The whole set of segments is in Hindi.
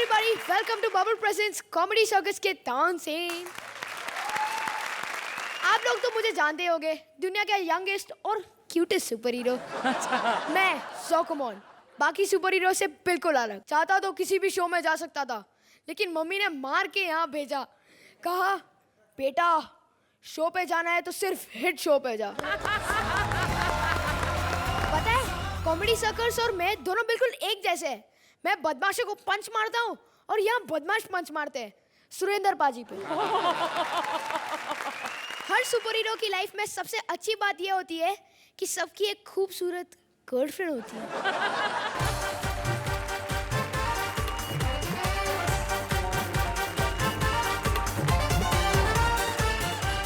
everybody, welcome to Bubble Presents Comedy Circus के तानसेन। आप लोग तो मुझे जानते होंगे, दुनिया का यंगेस्ट और क्यूटेस्ट सुपर हीरो। मैं ज़ोकोमोन, बाकी सुपर हीरो से बिल्कुल अलग। चाहता तो किसी भी शो में जा सकता था, लेकिन मम्मी ने मार के यहाँ भेजा। कहा बेटा शो पे जाना है तो सिर्फ हिट शो पे जा। पता है कॉमेडी सर्कस और मैं दोनों बिल्कुल एक जैसे हैं। मैं बदमाशों को पंच मारता हूँ और यहाँ बदमाश पंच मारते हैं सुरेंद्र पाजी पे। हर सुपर हीरो की लाइफ में सबसे अच्छी बात यह होती है कि सबकी एक खूबसूरत गर्लफ्रेंड होती है।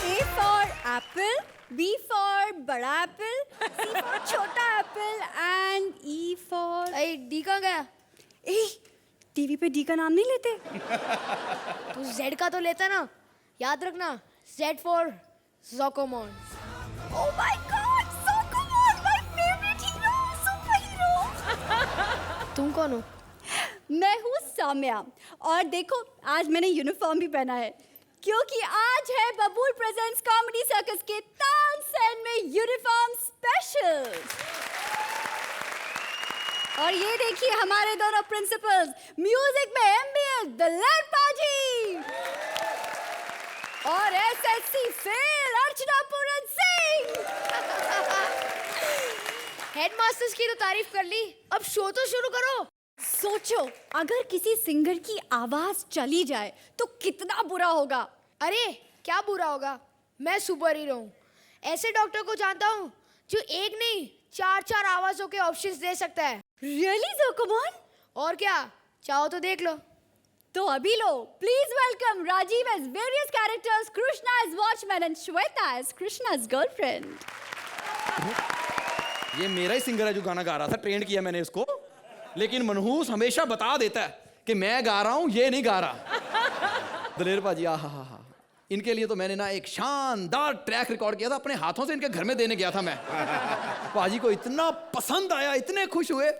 A for apple, B for बड़ा एप्पल, C for छोटा एप्पल and E for अरे डी कहाँ गया? टीवी पे डी का नाम नहीं लेते? तू जेड का तो लेता ना, याद रखना Z for Zokkomon. Oh my God, Zokomon, my favorite hero, superhero. तुम कौन हो? मैं हूँ साम्या और देखो आज मैंने यूनिफॉर्म भी पहना है क्योंकि आज है बबूल प्रेजेंट्स कॉमेडी सर्कस के तानसेन में यूनिफॉर्म स्पेशल। और ये देखिए हमारे दोनों प्रिंसिपल्स, म्यूजिक में एमबीए दिलेर पाजी और SSC fail Archana Puran Singh. Headmasters की तो तारीफ कर ली, अब शो तो शुरू करो। सोचो अगर किसी सिंगर की आवाज चली जाए तो कितना बुरा होगा। अरे क्या बुरा होगा, मैं सुपर हीरो हूँ। ऐसे डॉक्टर को जानता हूँ जो एक नहीं चार आवाजों के ऑप्शंस दे सकता है। रियली ज़ोकोमोन? और क्या, चाहो तो देख लो। तो अभी लो, please welcome Rajiv as various characters, Krishna as watchman and Shweta as Krishna's girlfriend. ये मेरा ही सिंगर है जो गाना गा रहा था, ट्रेंड किया मैंने इसको, लेकिन मनहूस हमेशा बता देता है कि मैं गा रहा हूं, ये नहीं गा रहा। दलेर पाजी आहा, इनके लिए तो मैंने ना एक शानदार ट्रैक रिकॉर्ड किया था, अपने हाथों से इनके घर में देने गया था मैं। पाजी को इतना पसंद आया, इतने खुश हुए,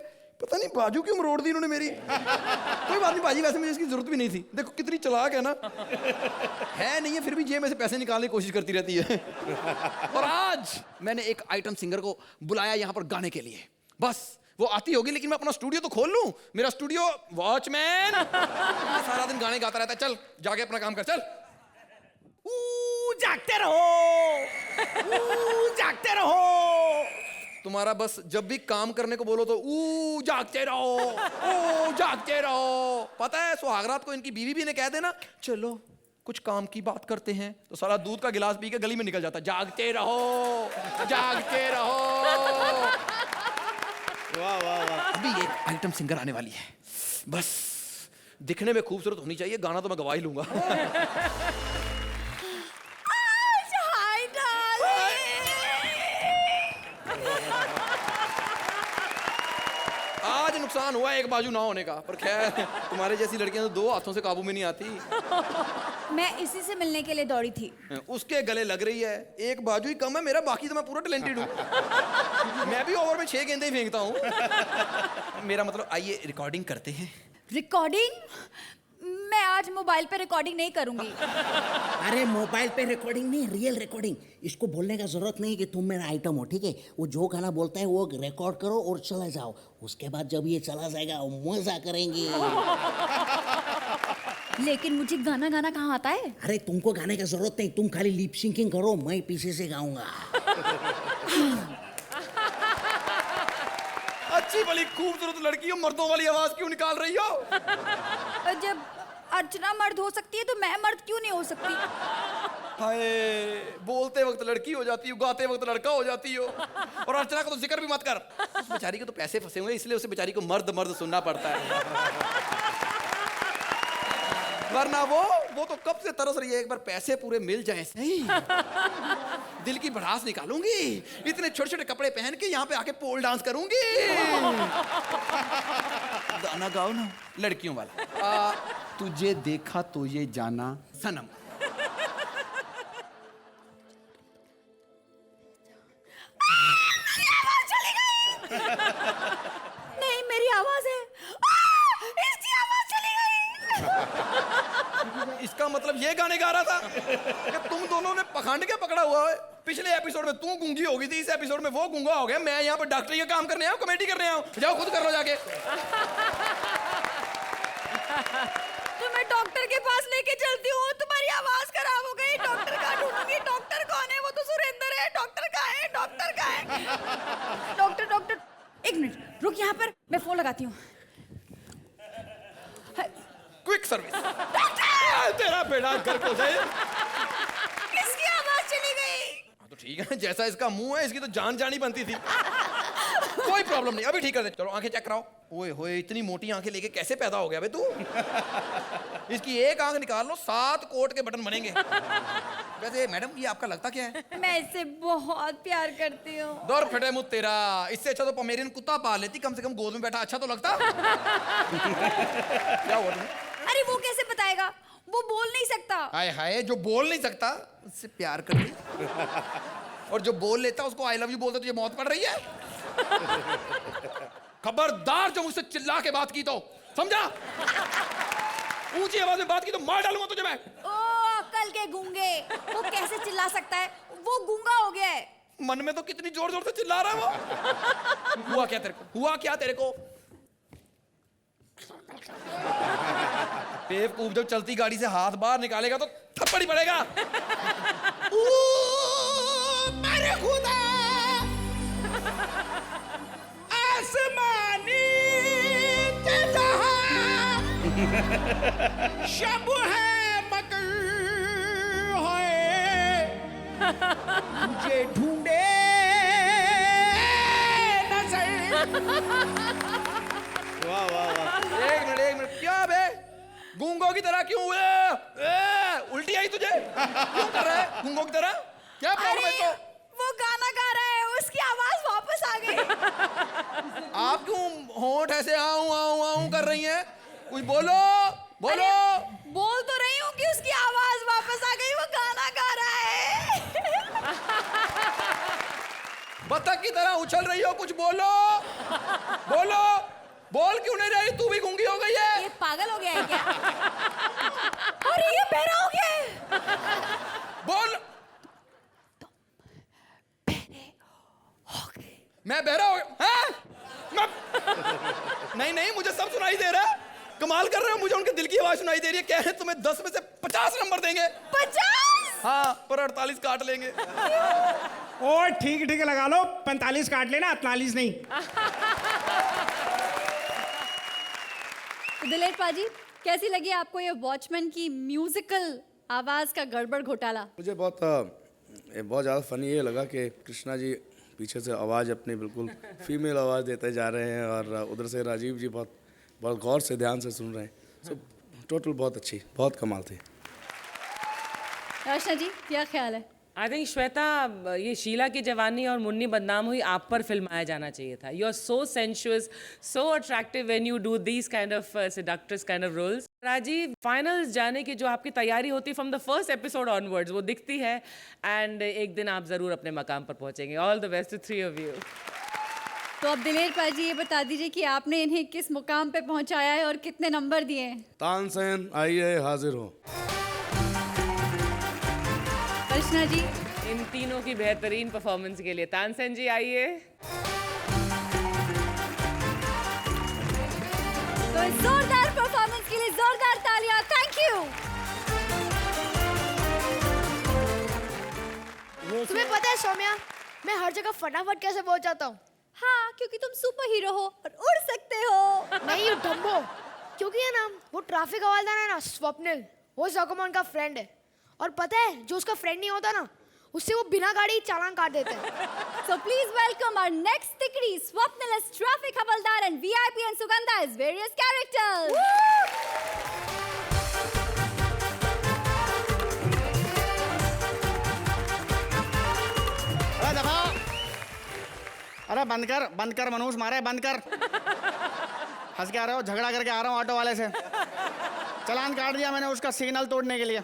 पता नहीं बाजू क्यों मरोड़ दी इन्होंने मेरी। कोई बात नहीं पाजी, वैसे मुझे इसकी जरूरत भी नहीं थी। देखो कितनी चालाक है ना, है नहीं है फिर भी जेब में से पैसे निकालने की कोशिश करती रहती है। और आज मैंने एक आइटम सिंगर को बुलाया यहाँ पर गाने के लिए। बस वो आती होगी, लेकिन मैं अपना स्टूडियो तो खोल लूं। मेरा स्टूडियो वॉचमैन सारा दिन गाने गाता रहता है। चल जाके अपना काम कर, चल। जागते रहो, जागते रहो। तुम्हारा बस जब भी काम करने को बोलो तो जागते रहो, जागते रहो। पता है सुहागरात को इनकी बीवी भी ने कह देना चलो कुछ काम की बात करते हैं, तो सारा दूध का गिलास पी के गली में निकल जाता। जागते रहो, जागते रहो। वाह वाह वाह। अभी एक आइटम सिंगर आने वाली है, बस दिखने में खूबसूरत होनी चाहिए, गाना तो मैं गवा ही लूंगा। आज नुकसान हुआ एक बाजू ना होने का, पर खैर तुम्हारे जैसी लड़कियां तो दो हाथों से काबू में नहीं आती। मैं इसी से मिलने के लिए दौड़ी थी। उसके गले लग रही है, एक बाजू ही कम है मेरा, बाकी तो मैं पूरा टैलेंटेड हूँ। मैं भी ओवर में 6 गेंदे ही फेंकता हूँ। मेरा मतलब आइए रिकॉर्डिंग करते हैं। रिकॉर्डिंग? मैं आज मोबाइल पे रिकॉर्डिंग नहीं करूंगी। अरे मोबाइल पे रिकॉर्डिंग नहीं, रियल रिकॉर्डिंग। इसको बोलने का जरूरत नहीं कि तुम मेरा आइटम हो, ठीक है? वो जो गाना बोलता है वो रिकॉर्ड करो और चला जाओ। उसके बाद जब ये चला जाएगा मजा करेंगे। लेकिन मुझे गाना गाना कहाँ आता है? अरे तुमको गाने का जरूरत नहीं, तुम खाली लिप सिंकिंग करो, मैं पीछे से गाऊंगा। अच्छी भली खूबसूरत लड़की हो, मर्दों वाली आवाज क्यों निकाल रही हो? जब अर्चना मर्द हो सकती है तो मैं मर्द क्यों नहीं हो सकती? हाय, बोलते वक्त लड़की हो जाती हो, गाते वक्त लड़का हो जाती हो। और अर्चना का तो जिक्र भी मत कर, उस बेचारी को तो पैसे फंसे हुए, इसलिए उसे बेचारी को मर्द मर्द सुनना पड़ता है। वरना वो तो कब से तरस रही है, एक बार पैसे पूरे मिल जाए सही, दिल की भड़ास निकालूंगी, इतने छोटे छोटे कपड़े पहन के यहाँ पे आके पोल डांस करूंगी। गाना गाओ ना लड़कियों वाला। तुझे देखा तो ये जाना सनम। नहीं मेरी आवाज है, इसकी आवाज चली गई। इसका मतलब ये गाने गा रहा था कि तुम दोनों ने पखंड के पकड़ा हुआ है। पिछले एपिसोड में तू गूंगी हो गई थी, इस एपिसोड में वो गूंगा हो गया। मैं यहाँ पर डॉक्टरी का काम करने आया हूँ, कॉमेडी करने आया हूँ। जाओ खुद कर लो जाके। तो मैं डॉक्टर के पास लेके चलती हूँ, तुम्हारी आवाज खराब हो गई, डॉक्टर कहाँ ढूंढूंगी? डॉक्टर कौन है? वो तो सुरेंद्र है। डॉक्टर कहाँ है? डॉक्टर कहाँ है? डॉक्टर डॉक्टर, एक मिनट रुक यहाँ पर, मैं फोन लगाती हूँ। Quick service. तेरा बेटा घर को जाए। किसकी आवाज चली गई? तो ठीक है, जैसा इसका मुंह है इसकी तो जान जानी बनती थी। कोई प्रॉब्लम नहीं, अभी ठीक कर दे। चलो आंखें चेक कराओ। ओए होए, इतनी मोटी आंखें लेके कैसे पैदा हो गया बे तू? इसकी एक आंख निकाल लो, 7 कोट के बटन बनेंगे। वैसे मैडम ये आपका लगता क्या है? मैं इससे बहुत प्यार करती हूँ। दौर फटे मुँह तेरा, इससे अच्छा तो पोमेरियन कुत्ता पाल लेती, कम से कम गोद में बैठा अच्छा तो लगता। क्या हुआ तुम्हें? अरे वो कैसे बताएगा, वो बोल नहीं सकता। हाय हाय, जो बोल नहीं सकता उससे प्यार कर ली, और जो बोल लेता उसको आई लव यू बोलता, तुझे मौत पड़ रही है। खबरदार जो मुझसे चिल्ला के बात की तो, समझा? ऊंची आवाज में बात की तो मार डालूंगा तुझे मैं। ओ अक्कल के गूंगे, वो कैसे चिल्ला सकता है? वो गूंगा हो गया है। मन में तो कितनी जोर जोर से चिल्ला रहा है वो। हुआ क्या तेरे को? हुआ क्या तेरे को? बेवकूफ जब चलती गाड़ी से हाथ बाहर निकालेगा तो थप्पड़ ही पड़ेगा। मेरे खुदा, आसमानी शब है मगर है, मुझे ढूंढे नजर। वाह वाह वाह। एक मिनट, क्या बे? गूंगों की तरह क्यों हुए? उल्टी आई तुझे? क्यों कर रहा है गूंगों की तरह? क्या प्रॉब्लम है तो? वो गाना गा रहा है, उसकी आवाज वापस आ गई। आप क्यों होंठ ऐसे आऊं आऊं आऊं कर रही हैं? कुछ बोलो बोलो। बोल तो रही हूँ कि उसकी आवाज वापस आ गई, वो गाना गा रहा है। बतख की तरह उछल रही हो, कुछ बोलो बोलो। बोल क्यों नहीं रही? तू भी गूंगी हो गई है। ये पागल हो गया है क्या? अरे ये बहरा हो गया है। बोल। मैं बहरा हो गया? मैं... नहीं, मुझे सब सुनाई दे रहा है। कमाल कर रहे हो, मुझे उनके दिल की आवाज सुनाई दे रही है। क्या है, तुम्हें 10 में से 50 नंबर देंगे। 50? हाँ, पर 48 काट लेंगे। और ठीक ठीक लगा लो, 45 काट लेना, 48 नहीं। दिलेर पाजी, कैसी लगी आपको ये वॉचमैन की म्यूजिकल आवाज का गड़बड़ घोटाला? मुझे बहुत ज़्यादा फनी ये लगा कि कृष्णा जी पीछे से आवाज़ अपनी बिल्कुल फीमेल आवाज़ देते जा रहे हैं, और उधर से राजीव जी बहुत बहुत गौर से ध्यान से सुन रहे हैं। सो टोटल बहुत अच्छी, बहुत कमाल थी। रचना जी, क्या ख्याल है? आई थिंक श्वेता, ये शीला की जवानी और मुन्नी बदनाम हुई आप पर फिल्माया जाना चाहिए था। You are so sensuous, so attractive when you do these kind of seductress kind of roles. Rajiv, finals जाने की जो आपकी तैयारी होती है from the first episode onwards, वो दिखती है, एंड एक दिन आप ज़रूर अपने मकाम पर पहुंचेंगे। All the best to 3 of you। तो अब दिलेर पाजी ये बता दीजिए कि आपने इन्हें किस मुकाम पे पहुंचाया है और कितने नंबर दिए हैं? तानसेन आइए, हाजिर हो। रचना जी, इन तीनों की बेहतरीन परफॉर्मेंस के लिए तानसेन जी आइए। तो जोरदार परफॉर्मेंस के लिए जोरदार तालियां। Thank you. तुम्हें पता है सौम्या, मैं हर जगह फटाफट कैसे पहुंच जाता हूँ? हाँ, क्योंकि तुम सुपर हीरो हो और उड़ सकते हो। नहीं यू डम्बो, क्योंकि है ना वो ट्रैफिक हवलदार है ना स्वप्निल, वो जोकोमोन का फ्रेंड है। और पता है जो उसका फ्रेंड नहीं होता ना, उससे वो बिना गाड़ी चालान काट देते हैं। So please welcome our next tickety Swapnil as traffic havaldar and VIP and Sugandha as various characters. अरे दफा, अरे बंद कर मनोज, मारे बंद कर। हंस के आ रहे हो, झगड़ा करके आ रहा हूँ ऑटो वाले से। चालान काट दिया मैंने उसका सिग्नल तोड़ने के लिए।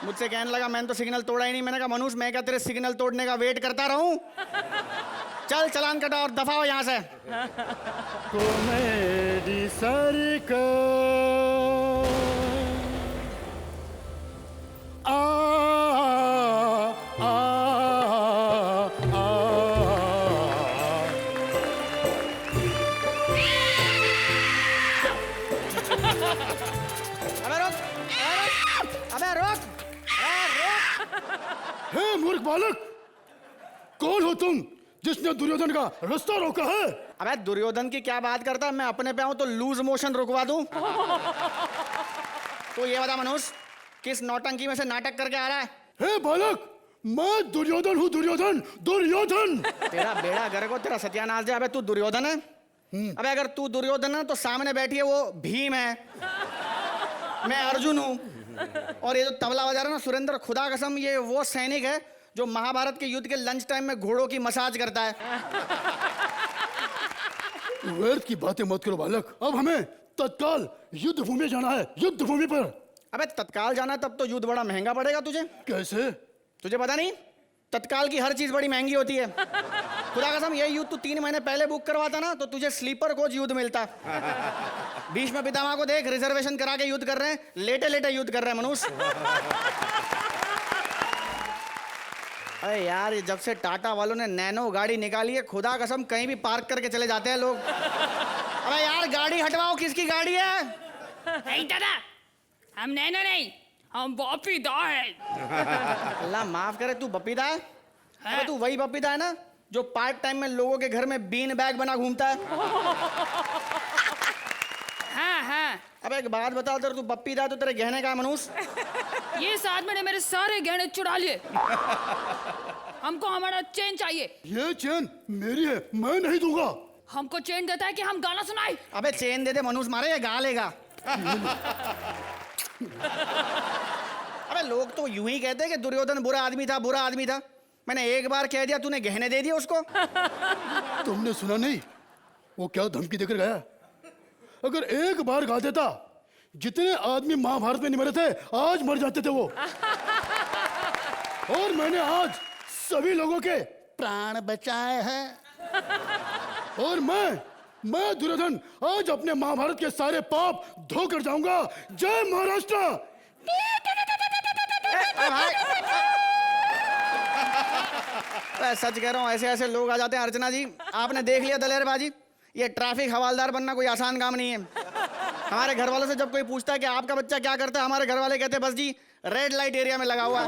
मुझसे कहने लगा मैंने तो सिग्नल तोड़ा ही नहीं। मैंने कहा मनुष्य, मैं क्या तेरे सिग्नल तोड़ने का वेट करता रहूं? चल चालान कटा और दफा हो यहाँ से। कॉमेडी सर्कस, अबे रोक, अबे रोक, हे मूर्ख बालक, कौन हो तुम जिसने दुर्योधन का रास्ता रोका है? अबे दुर्योधन की क्या बात करता है? मैं अपने पे आऊं तो लूज मोशन रुकवा दूं? तो ये बता मनुष्य, किस नौटंकी में से नाटक करके आ रहा है? हे बालक, मैं दुर्योधन हूँ, दुर्योधन, दुर्योधन। तेरा बेड़ा घर को तेरा सत्यानाश है। अबे तू दुर्योधन है? अबे अगर तू दुर्योधन है तो सामने बैठी है वो भीम है, मैं अर्जुन हूँ, और ये जो तबला बजा रहा है ना सुरेंद्र, खुदा कसम ये वो सैनिक है जो महाभारत के युद्ध के लंच टाइम में घोड़ों की मसाज करता है। व्यर्थ की बातें मत करो बालक, अब हमें तत्काल युद्ध भूमि जाना है, युद्ध भूमि पर। अबे तत्काल जाना तब तो युद्ध बड़ा महंगा पड़ेगा तुझे। कैसे? तुझे पता नहीं, तत्काल की हर चीज बड़ी महंगी होती है। खुदा कसम ये युद्ध तू 3 महीने पहले बुक करवाता ना तो तुझे स्लीपर कोच युद्ध मिलता। भीष्म पितामह को देख, रिजर्वेशन करा के युद्ध कर रहे हैं, लेटे लेटे युद्ध कर रहे हैं मनुष्य। अरे यार ये जब से टाटा वालों ने नैनो गाड़ी निकाली है, खुदा कसम कहीं भी पार्क करके चले जाते हैं लोग। अरे यार गाड़ी हटवाओ, किसकी गाड़ी है? नहीं दादा, हम नैनो नहीं, हम बॉपीदा है। अल्लाह माफ करे, तू बपीदा है? अरे तू वही बपीदा है ना जो पार्ट टाइम में लोगों के घर में बीन बैग बना घूमता है? हाँ हाँ, अबे एक बात बता, अगर तू बपीदा है तो तेरे गहने का है मनुष्य? ये साथ में मेरे सारे गहने चुरा लिए। हमको हमारा चेन चाहिए। ये चेन मेरी है, मैं नहीं दूंगा। हमको चेन देता है कि हम गाना सुनाए। अबे चेन दे दे मनुष्य, मारे या गा लेगा। अबे लोग तो यूं ही कहते हैं कि दुर्योधन बुरा आदमी था, बुरा आदमी था। मैंने एक बार कह दिया, तूने गहने दे दिए उसको। तुमने सुना नहीं वो क्या धमकी देकर गया? अगर एक बार गा देता, जितने आदमी महाभारत में नहीं मरे थे आज मर जाते थे वो। और मैंने आज सभी लोगों के प्राण बचाए हैं। और मैं दुर्योधन आज अपने महाभारत के सारे पाप धोकर जाऊंगा। जय महाराष्ट्र। सच कह रहा हूँ, ऐसे ऐसे लोग आ जाते हैं। अर्चना जी आपने देख लिया दलेरबाजी, ये ट्रैफिक हवालदार बनना कोई आसान काम नहीं है। हमारे घर वालों से जब कोई पूछता है कि आपका बच्चा क्या करता है, हमारे घर वाले कहते हैं बस जी रेड लाइट एरिया में लगा हुआ है।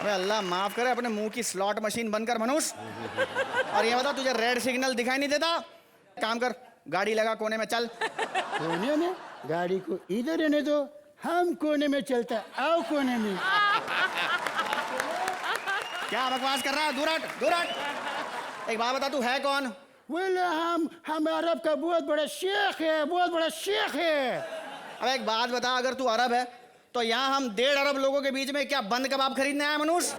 अबे अल्लाह माफ करे, अपने मुंह की स्लॉट मशीन बनकर मनुष्य। और ये बता, तुझे रेड सिग्नल दिखाई नहीं देता? काम कर, गाड़ी लगा कोने में, चल। कोने में? गाड़ी को इधर रहने दो, हम कोने में चलता। आओ कोने में। क्या बकवास कर रहा है? दूर हट, दूर हट। एक बात बता, तू है कौन? बोला हम अरब का बहुत बड़ा शेख है, बहुत बड़ा शेख है। अब एक बात बता, अगर तू अरब है तो यहाँ हम 1.5 अरब लोगों के बीच में क्या बंद कबाब खरीदने आया मनुष्य?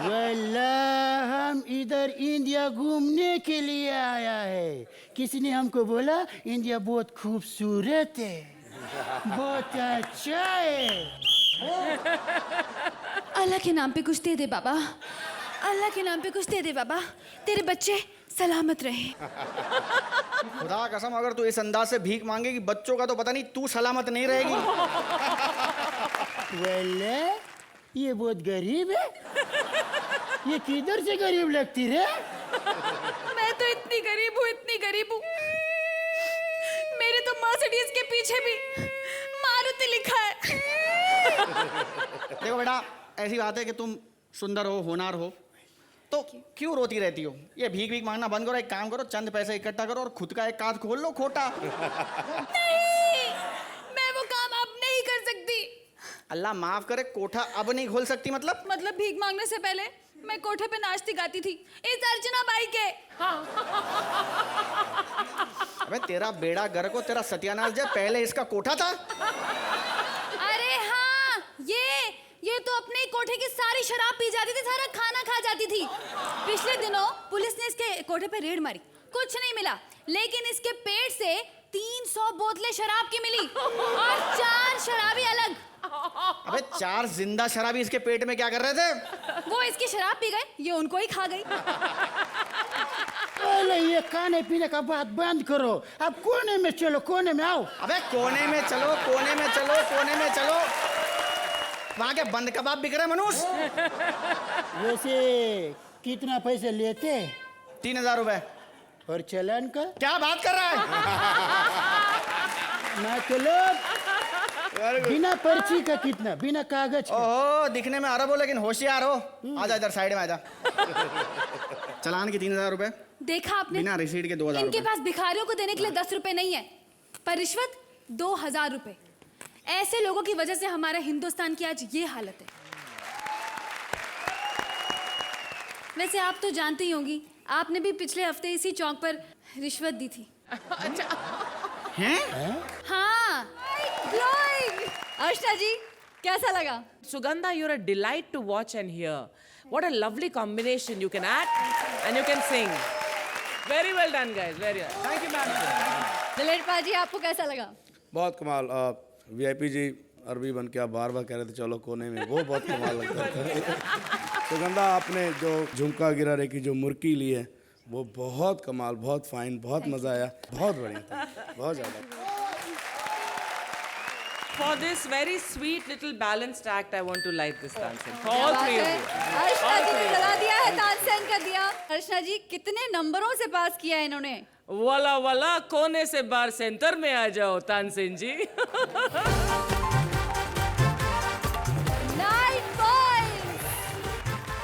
वल्लाह हम इधर इंडिया घूमने के लिए आया है। किसी ने हमको बोला इंडिया बहुत खूबसूरत है, बहुत अच्छा है। अल्लाह के नाम पे कुछ दे दे बाबा, अल्लाह के नाम पे कुछ दे दे बाबा, तेरे बच्चे सलामत रहे। खुदा कसम अगर तू इस अंदाज से भीख मांगेगी बच्चों का तो पता नहीं तू सलामत नहीं रहेगी। वल्लाह ये बहुत गरीब है, ये किधर से गरीब लगती रे? मैं तो इतनी गरीब हूँ, इतनी गरीब हूँ, मेरे तो मर्सिडीज के पीछे भी मारुति लिखा है। देखो बेटा, ऐसी बात है कि तुम सुंदर हो, होनहार हो, तो क्यों रोती रहती हो? ये भीख भीख मांगना बंद करो, एक काम करो, चंद पैसे इकट्ठा करो और खुद का एक काज खोल लो खोटा। नहीं, मैं वो काम अब नहीं कर सकती। अल्लाह माफ करे, कोठा अब नहीं खोल सकती मतलब? मतलब भीख मांगने से पहले मैं कोठे पे नाचती गाती थी इस अर्चना बाई के। अबे तेरा बेड़ा घर को तेरा सत्यानाश जाए, पहले इसका कोठा था। अरे हाँ, ये तो अपने ही कोठे की सारी शराब पी जाती थी, सारा खाना खा जाती थी। पिछले दिनों पुलिस ने इसके कोठे पे रेड मारी, कुछ नहीं मिला, लेकिन इसके पेट से 300 बोतलें शराब की मिली और 4 शराबी अलग। अबे 4 जिंदा शराबी इसके पेट में क्या कर रहे थे? वो इसकी शराब पी गए, ये उनको ही खा गई। ये खाने पीने का बात बंद करो, अब कोने में चलो, कोने में आओ। अबे कोने में चलो, कोने में चलो, कोने में चलो। वहाँ के बंद कबाब बिक रहे मनुष्य। वैसे कितना पैसे लेते? 3000 रुपए। और चलन का? क्या बात कर रहा है? मतलब बिना पर्ची का कितना, बिना कागज का? ओहो, दिखने में अरब हो लेकिन होशियार हो। आजा इधर साइड में आजा। चलान की 3000 रुपए, देखा आपने, बिना रिसीट के 2000 इनके रुपए। पास भिखारियों को देने के लिए 10 रुपए नहीं है, पर रिश्वत 2000 रुपए। ऐसे लोगों की वजह से हमारा हिंदुस्तान की आज ये हालत है। वैसे आप तो जानती ही होंगी, आपने भी पिछले हफ्ते इसी चौक पर रिश्वत दी थी। हैं? हाँ। अर्चना जी, कैसा लगा? Sugandha, you're a delight to watch and hear. What a lovely combination. You can act and you can sing. Very well done, guys. Very well. Thank you, ma'am. दिलेर पाजी, आपको कैसा लगा? बहुत कमाल। वीआईपी जी अरबी बन के आप बार बार कह रहे थे चलो कोने में, वो बहुत कमाल लगता था। सुगंधा, आपने जो झुमका गिरा रे की जो मुर्की ली है वो बहुत कमाल, बहुत फाइन, बहुत मजा आया, बहुत बढ़िया था, बहुत ज़्यादा। For this very sweet little balanced act, I want to light this dancing. For all three of you. अर्चना जी ने जला दिया है, तानसेन कर दिया। अर्चना जी, कितने नंबरों से पास किया है इन्होंने? वाला वाला कोने से बार सेंटर में आ जाओ तानसेन जी। 9 पॉइंट्स।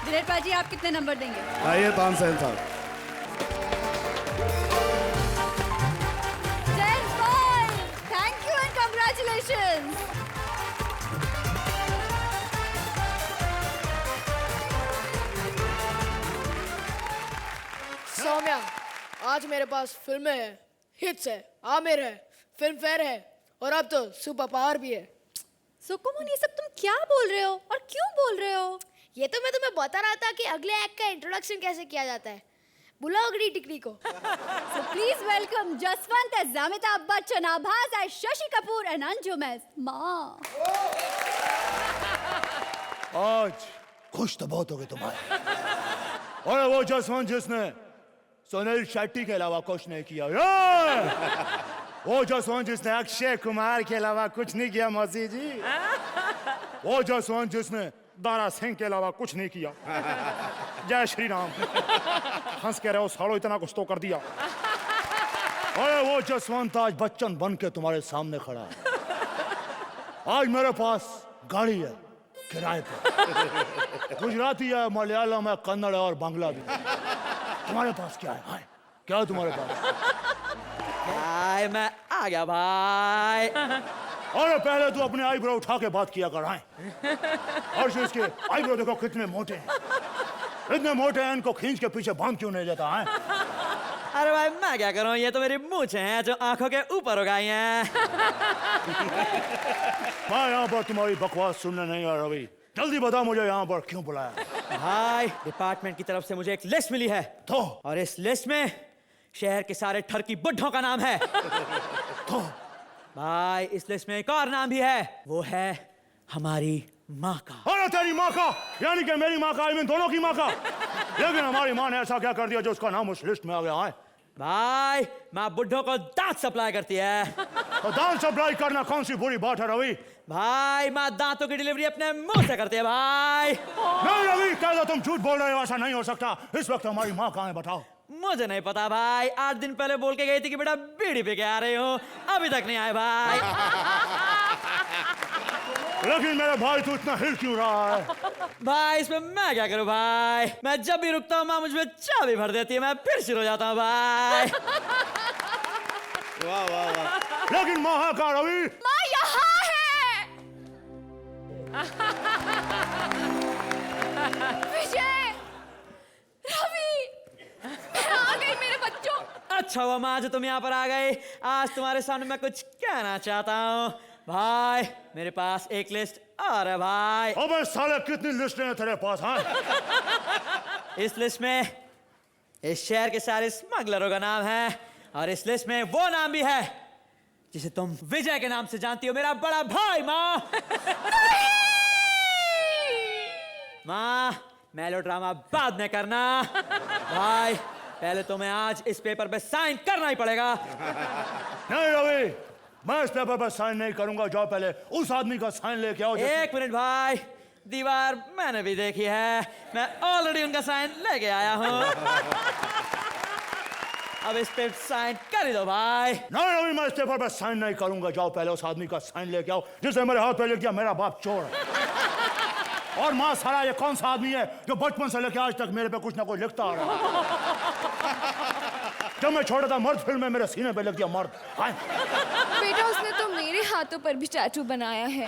दिलेर पाजी, आप कितने नंबर देंगे? आइए तानसेन साहब। 10 points. Thank you and congratulations. Saumya, आज मेरे पास फिल्में हैं, हिट्स है, आमिर है, फिल्म फेयर है और अब तो सुपर पावर भी है। सुकुमन, ये सब तुम क्या बोल रहे हो और क्यों बोल रहे हो? ये तो मैं तुम्हें बता रहा था कि अगले एक्ट का इंट्रोडक्शन कैसे किया जाता है। बुलाओ अगली टिकरी को। So please welcome Jaswant as Amitabh Bachchan, Abhas as Shashi Kapoor and Anjum as माँ। आज खुश तो बहुत हो गए तुम्हारे। और वो जसवंत जिसने सुनील शेट्टी के अलावा कुछ नहीं किया, वो जसवंत जिसने अक्षय कुमार के अलावा कुछ नहीं किया मौसी जी, वो जसवंत जिसने दारा सिंह के अलावा कुछ नहीं किया। जय श्री राम। हंस के रहे हो सालो, इतना कुछ तो कर दिया। अरे वो जसवंत आज बच्चन बन के तुम्हारे सामने खड़ा है। आज मेरे पास गाड़ी है किराए पर, गुजराती है, मलयालम है, कन्नड़ है और बांग्ला भी। तुम्हारे पास क्या है? हाय, क्या है तुम्हारे पास? भाई मैं आ गया भाई। अरे पहले तू अपने आईब्रो उठा के बात किया कर। और इसके आईब्रो देखो कितने मोटे हैं, इतने मोटे हैं, इनको खींच के पीछे बांध क्यों नहीं देता है? अरे भाई मैं क्या करूं, ये तो मेरी मूंछें हैं जो आंखों के ऊपर उगाई हैं। मैं यहाँ पर तुम्हारी बकवास सुनने नहीं आ रही, जल्दी बता मुझे यहाँ पर क्यों बुलाया? भाई डिपार्टमेंट की तरफ से मुझे एक लिस्ट मिली है, तो और इस लिस्ट में शहर के सारे ठरकी बुड्ढों का नाम है। तो भाई इस लिस्ट में एक और नाम भी है, वो है हमारी माँ का। अरे तेरी माँ का, यानी कि मेरी माँ का, आई मीन दोनों की माँ का। लेकिन हमारी माँ ने ऐसा क्या कर दिया जो उसका नाम उस लिस्ट में आ गया है? भाई माँ बुड्ढों को दांत सप्लाई करती है। तो दांत सप्लाई करना कौन सी बुरी बात है रवि? भाई माँ दांतों की डिलीवरी अपने मुंह से करती है भाई। नहीं रवि, क्या तुम झूठ बोल रहे हो? ऐसा नहीं हो सकता। इस वक्त हमारी माँ कहाँ है बताओ? मुझे नहीं पता भाई, 8 दिन पहले बोल के गई थी कि बेटा बीड़ी पे के आ रही हूँ, अभी तक नहीं आए भाई। लेकिन मेरे भाई तू इतना हिल क्यों रहा है? भाई इसमें मैं क्या करूँ भाई, मैं जब भी रुकता हूँ माँ मुझ में चाबी भर देती है, मैं फिर शुरू हो जाता हूँ भाई। वाह वाह वाह। लेकिन माँ है कहाँ रवि? माँ यहाँ है। विजय, रवि, मैं आ गई मेरे बच्चों। अच्छा हुआ माँ जो तुम यहाँ पर आ गए। आज तुम्हारे सामने मैं कुछ कहना चाहता हूँ भाई। मेरे पास एक लिस्ट और है भाई। अबे साले कितनी लिस्टें हैं तेरे पास? हाँ, इस लिस्ट में इस शहर के सारे स्मगलरों का नाम है, और इस लिस्ट में वो नाम भी है जिसे तुम विजय के नाम से जानती हो, मेरा बड़ा भाई। माँ माँ मेलोड्रामा बाद में करना भाई, पहले तुम्हें आज इस पेपर पे साइन करना ही पड़ेगा। नहीं रवि, मैं इस पेपर पर साइन नहीं करूंगा। जाओ पहले उस आदमी का साइन लेके आओ। एक मिनट भाई, दीवार मैंने भी देखी है, मैं ऑलरेडी उनका साइन लेके आया हूँ। अब इस पे साइन कर ही दो भाई। नहीं रवि, मैं इस पेपर पर साइन नहीं करूंगा। जाओ पहले उस आदमी का साइन लेके आओ जिसने मेरे हाथ पे लिख दिया मेरा बाप चोर है। और माँ साला, ये कौन सा आदमी है जो बचपन से लेके आज तक मेरे पे कुछ ना कुछ लिखता आ रहा है। जब मैं छोटा था मर्द फिल्म में मेरे सीने पे लिख दिया मर्द। हाँ? बेटा उसने तो मेरे हाथों पर भी टैटू बनाया है,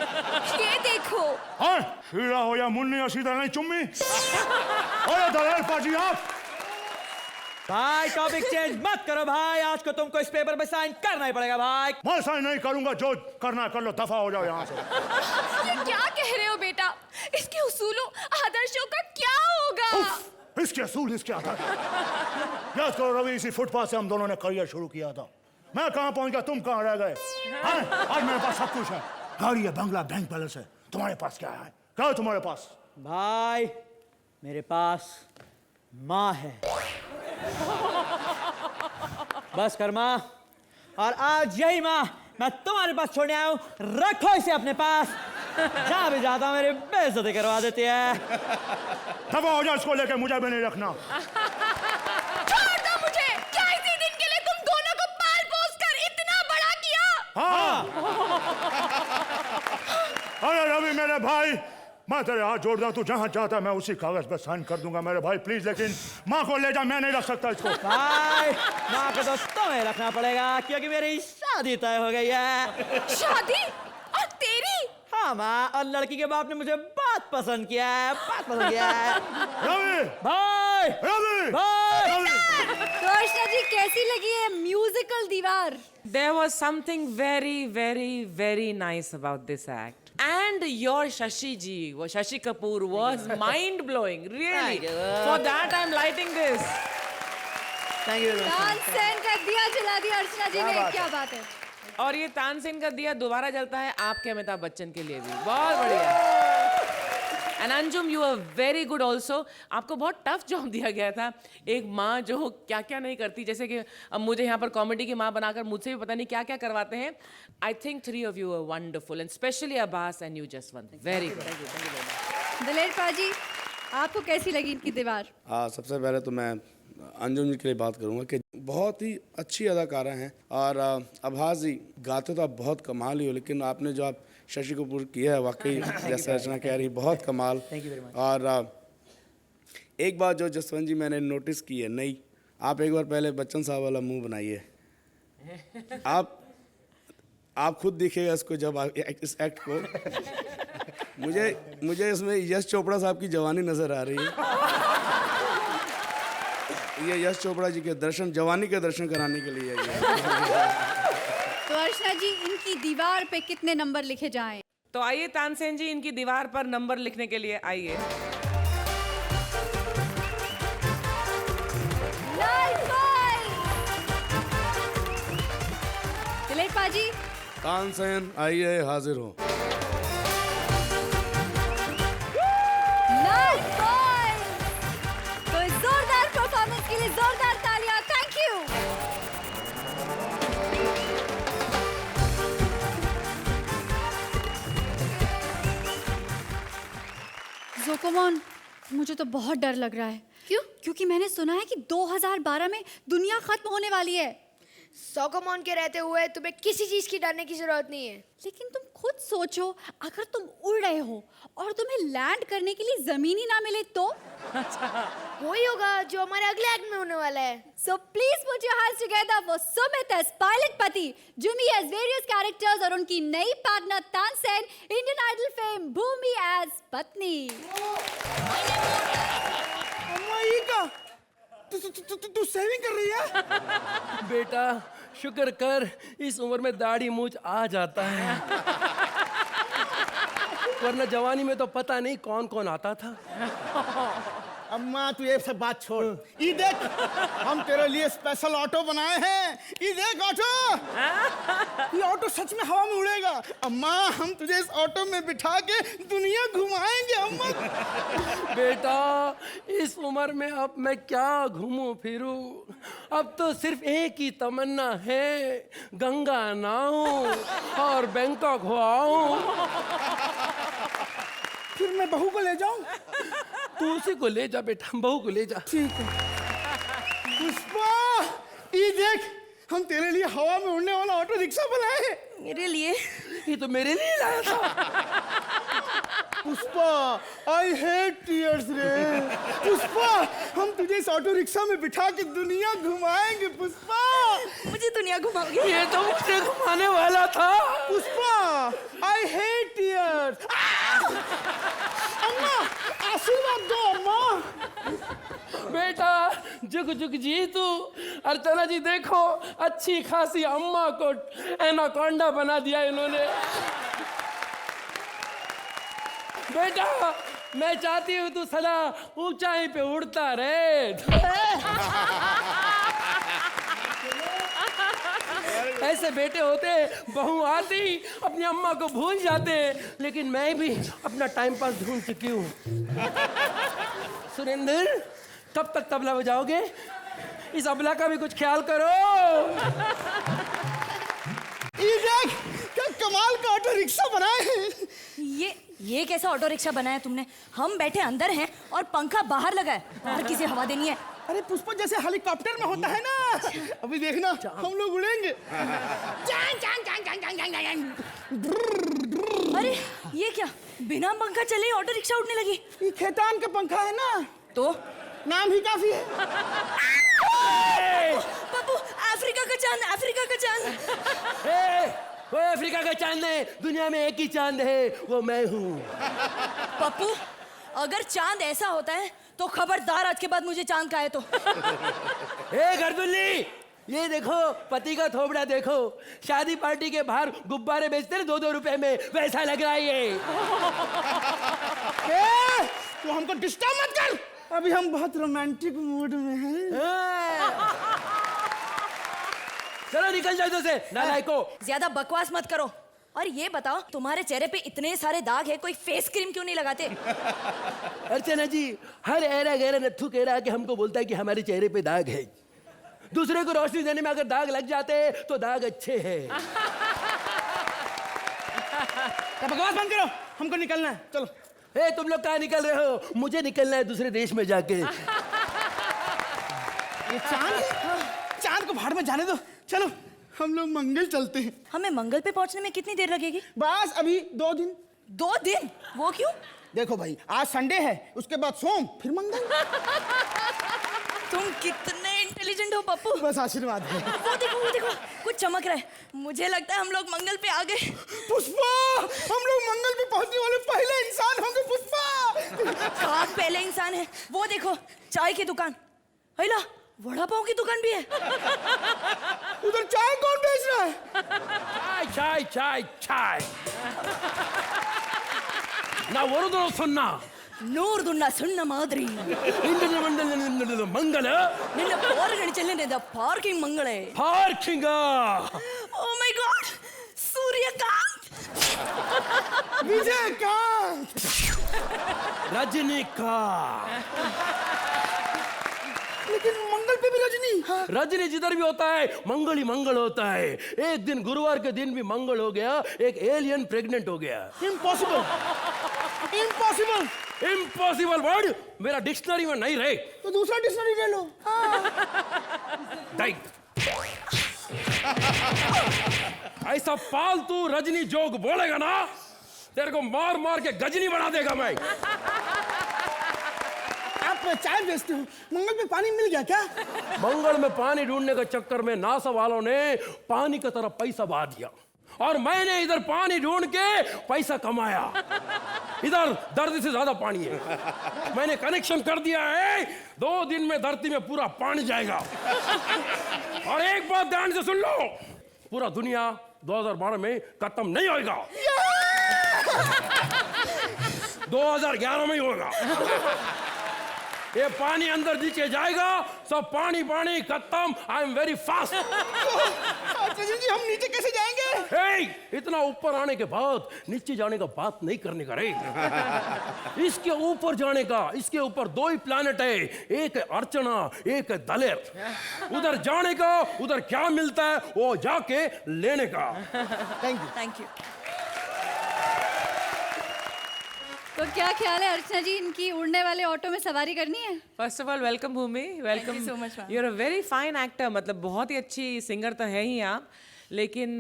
ये देखो। हाँ? शीला हो या मुन्नी, सीधा नहीं चुम्मी। और दलाल पाजी आप। भाई टॉपिक चेंज मत करो भाई, आज को तुमको इस पेपर पे साइन करना ही पड़ेगा भाई। मैं साइन नहीं करूंगा, जो करना कर लो, दफा हो जाओ यहाँ से। ये क्या कह रहे हो बेटा? इसके उसूलों आदर्शों का क्या होगा? इसके असूल, इसके आदर्श। याद करो रवि, इसी फुटपाथ से हम दोनों ने करियर शुरू किया था। मैं कहाँ पहुंच गया, तुम कहाँ रह गए? आज मेरे पास सब कुछ है, गाड़ी है, बंगला, बैंक बैलेंस है। तुम्हारे पास क्या है? क्या है तुम्हारे पास? भाई मेरे पास माँ है। बस कर माँ, और आज यही माँ मैं तुम्हारे पास छोड़ने आया हूँ। रखो इसे अपने पास, जहाँ भी जाता मेरी बेइज्जती करवा देती है। दफा हो जाओ, इसको लेके मुझे भी नहीं रखना। छोड़ दो मुझे। क्या इसी दिन के लिए तुम दोनों को पाल पोस कर इतना बड़ा किया? हाँ। अरे रवि मेरे भाई, मैं तेरे हाथ जोड़ रहा, तू जहाँ चाहता मैं उसी कागज पे साइन कर दूंगा मेरे भाई, प्लीज। लेकिन माँ को ले जा, मैं नहीं रख सकता इसको। भाई माँ को तो तुम्हें रखना पड़ेगा, क्योंकि मेरी शादी तय हो गई है। शादी? और तेरी? हाँ माँ, और लड़की के बाप ने मुझे बहुत पसंद किया है, बहुत पसंद किया है। रवि! भाई! रवि! भाई! तो अर्चना जी, कैसी लगी है म्यूजिकल दीवार? There was something very, very, very nice about this act. And your Shashi ji, Shashi Kapoor was mind blowing, really. Thank you. For that, I'm lighting this. Thank you very much. Tansen का दिया जला दिया अर्चना जी ने, क्या बात है। और ये तानसेन का दिया दोबारा जलता है आपके अमिताभ बच्चन के लिए भी। बहुत बढ़िया। And Anjum, you are very good also. आपको बहुत टफ जॉब दिया गया था, एक माँ जो क्या क्या नहीं करती, जैसे कि अब मुझे यहाँ पर कॉमेडी की माँ बनाकर मुझसे भी पता नहीं क्या क्या करवाते हैं। I think 3 of you are wonderful, and especially Abbas and you Jaswant. Very good. दलेर पाजी, आपको कैसी लगी इनकी दीवार? सबसे पहले तो मैं अंजुम जी के लिए बात करूंगा कि बहुत ही अच्छी अदाकारा हैं। और अब्बास जी, गाते तो आप बहुत कमाल ही हो, लेकिन आपने जो आप शशि कपूर किया है वाकई जैसे अर्चना कह रही, बहुत कमाल। और एक बात जो जसवंत जी मैंने नोटिस की है नई, आप एक बार पहले बच्चन साहब वाला मुंह बनाइए। आप खुद देखिएगा इसको जब आप इस एक्ट को। मुझे इसमें यश चोपड़ा साहब की जवानी नजर आ रही है। ये यश चोपड़ा जी के दर्शन, जवानी के दर्शन कराने के लिए है। तो अर्चना जी, इनकी दीवार पे कितने नंबर लिखे जाएं? तो आइए तानसेन जी, इनकी दीवार पर नंबर लिखने के लिए आइए। दलेर पाजी, तानसेन आइए, हाजिर हो। तो जोरदार परफॉर्मेंस के लिए जोरदार तालियां। Thank you. जोकोमोन, मुझे तो बहुत डर लग रहा है। क्यों? क्योंकि मैंने सुना है कि 2012 में दुनिया खत्म होने वाली है। सोकोमोन के रहते हुए तुम्हें किसी चीज की डरने की जरूरत नहीं है। लेकिन तुम खुद सोचो, अगर तुम उड़ रहे हो और तुम्हें लैंड करने के लिए जमीन ही ना मिले तो? वही होगा जो हमारे अगले एक्ट में होने वाला है। So please put your hands together for Sumit as pilot पति, Jimmy as various characters और उनकी नई partner Tansen, Indian Idol fame भूमि as पत्नी। तू सेविंग कर रही है? बेटा शुक्र कर, इस उम्र में दाढ़ी मूछ आ जाता है, वरना जवानी में तो पता नहीं कौन कौन आता था। अम्मा तू ये सब बात छोड़, ये देख हम तेरे लिए स्पेशल ऑटो बनाए हैं, ये देख ऑटो, ये ऑटो सच में हवा में उड़ेगा। अम्मा हम तुझे इस ऑटो में बिठा के दुनिया घुमाएंगे अम्मा। बेटा इस उम्र में अब मैं क्या घूमूं फिरूं, अब तो सिर्फ एक ही तमन्ना है, गंगा नहाऊं और बैंकॉक हो आऊं। फिर मैं बहू को ले जाऊं? तू उसी को ले जा बेटा, बहू को ले जा। ठीक है। पुष्पा ये देख हम तेरे लिए हवा में उड़ने वाला ऑटो रिक्शा बनाए हैं। मेरे लिए? ये तो मेरे लिए लाया था। पुष्पा आई हेट टीयर्स रे। पुष्पा हम तुझे इस ऑटो रिक्शा में बिठा के दुनिया घुमाएंगे। पुष्पा मुझे दुनिया घुमाओगे? ये तो मुझे घुमाने वाला था। Pushpa I hate tears. अम्मा आशीर्वाद दो अम्मा। बेटा जुग जुग जी तू। अर्चना जी देखो अच्छी खासी अम्मा को एनाकोंडा बना दिया इन्होंने। बेटा मैं चाहती हूँ तू सदा ऊंचाई पे उड़ता रहे। ऐसे बेटे होते बहू आती अपनी अम्मा को भूल जाते, लेकिन मैं भी अपना टाइम पास ढूंढ चुकी हूँ। सुरेंद्र कब तक तबला बजाओगे? इस अबला का भी कुछ ख्याल करो। ये देख क्या कमाल का ऑटो रिक्शा बनाए हैं। ये कैसा ऑटो रिक्शा बनाया तुमने? हम बैठे अंदर हैं और पंखा बाहर लगा है, बाहर किसी हवा देनी है। अरे पुष्पा जैसे हेलीकॉप्टर में होता है ना, अभी देखना हम लोग उड़ेंगे। अरे ये क्या, बिना पंखा चले ही ऑटो रिक्शा उड़ने लगी? ये खेतान का पंखा है ना, तो नाम ही काफी है। पप्पू अफ्रीका का चांद, अफ्रीका का चांद। वो अफ्रीका का चांद है, दुनिया में एक ही चांद है, वो मैं हूँ। पप्पू अगर चांद ऐसा होता है तो खबरदार आज के बाद मुझे चांद का है तो। गर्दुल्ली ये देखो पति का थोबड़ा देखो, शादी पार्टी के बाहर गुब्बारे बेचते हैं 2-2 रुपए में, वैसा लग रहा है ये। तू हमको डिस्टर्ब मत कर, अभी हम बहुत रोमांटिक मूड में हैं। चलो निकल जाओ इधर से नालायको। ज्यादा बकवास मत करो। और ये बताओ तुम्हारे चेहरे पे इतने सारे दाग है, कोई फेस क्रीम क्यों नहीं लगाते? अर्चना जी हर ऐरा गहरा नत्थु कह रहा है कि हमको बोलता है कि हमारे चेहरे पे दाग है। दूसरे को रोशनी देने में अगर दाग लग जाते तो दाग अच्छे हैं। बकवास बंद करो, हमको निकलना है, चलो। तुम लोग कहाँ निकल रहे हो? मुझे निकलना है दूसरे देश में जाके। ये चांद को भाड़ में जाने दो, चलो हम लोग मंगल चलते हैं। हमें मंगल पे पहुंचने में कितनी देर लगेगी? बस अभी 2 दिन। 2 दिन? वो क्यों? देखो भाई आज संडे है, उसके बाद सोम, फिर मंगल। तुम कितने इंटेलिजेंट हो पप्पू। बस आशीर्वाद है। वो देखो कुछ चमक रहा है, मुझे लगता है हम लोग मंगल पे आ गए। पुष्पा हम लोग मंगल पे पहुंचने वाले पहले इंसान होंगे। पुष्पा कहाँ पहले इंसान है? वो देखो चाय की दुकान, हैला वड़ा पाव की दुकान भी है। उधर चाय कौन बेच रहा है? चाय चाय चाय ना वो सुनना నూరుదున్న సున్న మాదిరి మంగళ నిన్న పోరగని చెల్లిన పార్కింగ్ మంగళే parking oh my God Suryakant Vijaykant Rajinikanth लेकिन मंगल पे भी रजनी। रजनी जिधर भी होता है मंगल ही मंगल होता है। एक दिन गुरुवार के दिन भी मंगल हो गया, एक एलियन प्रेग्नेंट हो गया। इम्पॉसिबल इम्पॉसिबल इम्पॉसिबल वर्ड मेरा डिक्शनरी में नहीं रहे तो दूसरा डिक्शनरी ले लो। ऐसा फालतू रजनी जोग बोलेगा ना तेरे को मार मार के गजनी बना देगा मैं। आप चाय बेचते हो, मंगल पे पानी मिल गया क्या? मंगल में पानी ढूंढने के चक्कर में नासा वालों ने पानी की तरफ पैसा बहा दिया और मैंने इधर पानी ढूंढ के पैसा कमाया। इधर धरती से ज्यादा पानी है, मैंने कनेक्शन कर दिया है, 2 दिन में धरती में पूरा पानी जाएगा। और एक बात ध्यान से सुन लो, पूरा दुनिया 2012 में खत्म नहीं होगा, 2011 में ही होगा। ये पानी अंदर नीचे जाएगा, सब पानी पानी खत्म। I am very fast. जी हम नीचे कैसे जाएंगे? इतना ऊपर आने के बाद नीचे जाने का बात नहीं करने का रे। इसके ऊपर जाने का, इसके ऊपर 2 ही प्लैनेट है, एक है अर्चना, एक है दलेर। उधर जाने का, उधर क्या मिलता है वो जाके लेने का। Thank you. तो क्या ख्याल है अर्चना जी, इनकी उड़ने वाले ऑटो में सवारी करनी है? First of all welcome Bhumi, welcome so much, ma'am. You are a very fine actor. मतलब बहुत ही अच्छी सिंगर तो है ही आप, लेकिन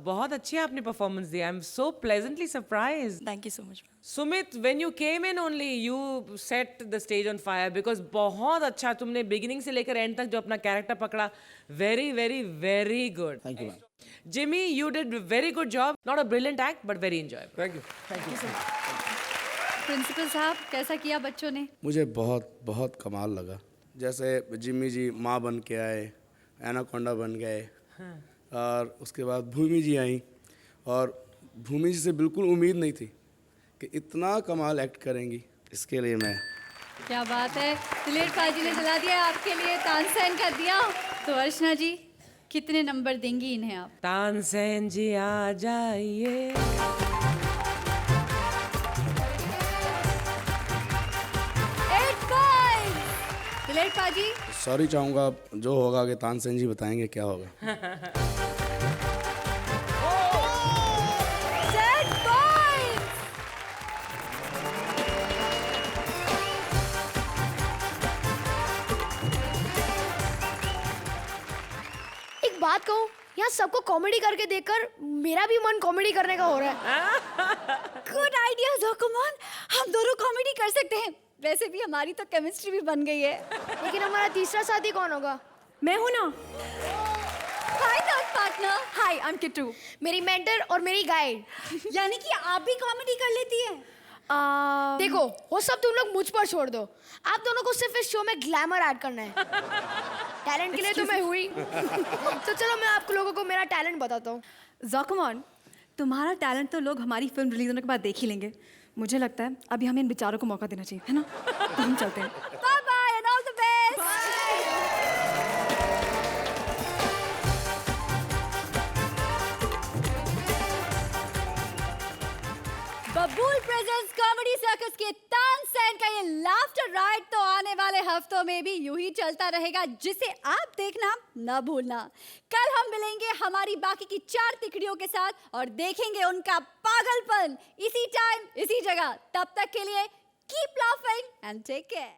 बहुत अच्छी आपने परफॉर्मेंस दिया। I am so pleasantly surprised. Thank you so much. Sumit, when you came in only you set the stage on fire, because बहुत अच्छा तुमने बिगिनिंग से लेकर एंड तक जो अपना कैरेक्टर पकड़ा, very very very good. Thank you ma'am. Jimmy, you did very good job, not a brilliant act but very enjoyable. Thank you. Principal साहब, कैसा किया बच्चों ने? मुझे बहुत बहुत कमाल लगा। जैसे जिम्मी जी माँ बन के आए, एनाकोंडा बन गए, और उसके बाद भूमि जी आई, और भूमि जी से बिल्कुल उम्मीद नहीं थी कि इतना कमाल एक्ट करेंगी। इसके लिए मैं क्या बात है, दिलेर पाजी ने जला दिया आपके लिए, तानसेन कर दिया। तो अर्चना जी, कितने नंबर देंगी इन्हें आप? तानसेन जी आ जाइए। 8 points। दिलेर पाजी, सॉरी चाहूँगा, जो होगा आगे तानसेन जी बताएंगे क्या होगा। 10 points। एक बात कहूँ, यहाँ सबको कॉमेडी करके देखकर मेरा भी मन कॉमेडी करने का हो रहा है। गुड आइडिया जोकुमोन, हम दोनों कॉमेडी कर सकते हैं। वैसे भी हमारी तो केमिस्ट्री भी बन गई है। लेकिन हमारा तीसरा साथी कौन होगा? मैं हूं ना। Hi third partner. Hi, I am Kittu. मेरी मेंटर और मेरी गाइड। यानी कि आप भी कॉमेडी कर लेती है? देखो, वो सब तुम लोग मुझ पर छोड़ दो। आप दोनों को सिर्फ इस शो में ग्लैमर ऐड करना है। टैलेंट के लिए तो मैं हुई। तो चलो मैं आप लोगों को मेरा टैलेंट बताता हूँ। जोकुमोन, तुम्हारा टैलेंट तो लोग हमारी फिल्म रिलीज होने के बाद देख ही लेंगे। मुझे लगता है अभी हमें इन बेचारों को मौका देना चाहिए, है ना? तो हम चलते हैं। Bye bye and all the best. Babool presents comedy circus के तानसेन का ये लाफ्टर राइड तो आने वाले हफ्तों में भी यूं ही चलता रहेगा, जिसे आप देखना न भूलना। कल हम मिलेंगे हमारी बाकी की 4 तिकड़ियों के साथ और देखेंगे उनका पागलपन, इसी टाइम इसी जगह। तब तक के लिए keep laughing and take care.